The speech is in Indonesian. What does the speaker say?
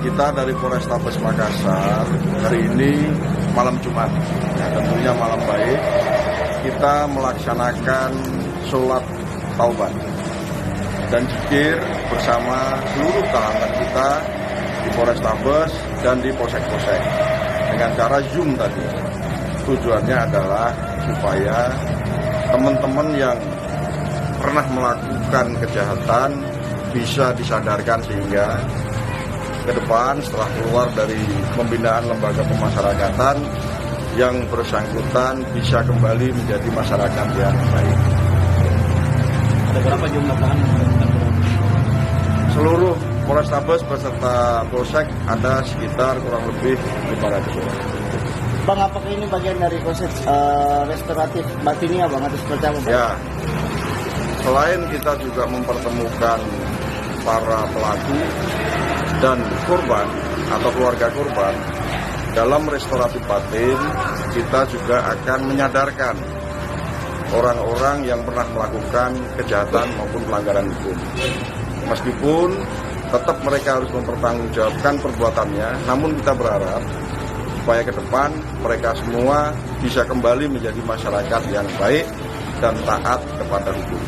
kita dari Polrestabes Makassar hari ini malam Jumat, ya, tentunya malam baik, kita melaksanakan sholat taubat dan zikir bersama seluruh tahanan kita di Polrestabes dan di polsek-polsek dengan cara Zoom tadi. Tujuannya adalah supaya teman-teman yang pernah melakukan kejahatan bisa disadarkan sehingga ke depan setelah keluar dari pembinaan lembaga pemasyarakatan yang bersangkutan bisa kembali menjadi masyarakat yang baik. Ada berapa jumlah tahanan? Seluruh Polrestabes beserta Polsek ada sekitar kurang lebih 500 orang. Bang, apakah ini bagian dari proses restoratif batinnya, Bang, atau seperti apa, Bang? Ya, selain kita juga mempertemukan para pelaku dan korban atau keluarga korban, dalam restoratif batin kita juga akan menyadarkan orang-orang yang pernah melakukan kejahatan maupun pelanggaran hukum. Meskipun tetap mereka harus mempertanggungjawabkan perbuatannya, namun kita berharap supaya ke depan mereka semua bisa kembali menjadi masyarakat yang baik dan taat kepada hukum.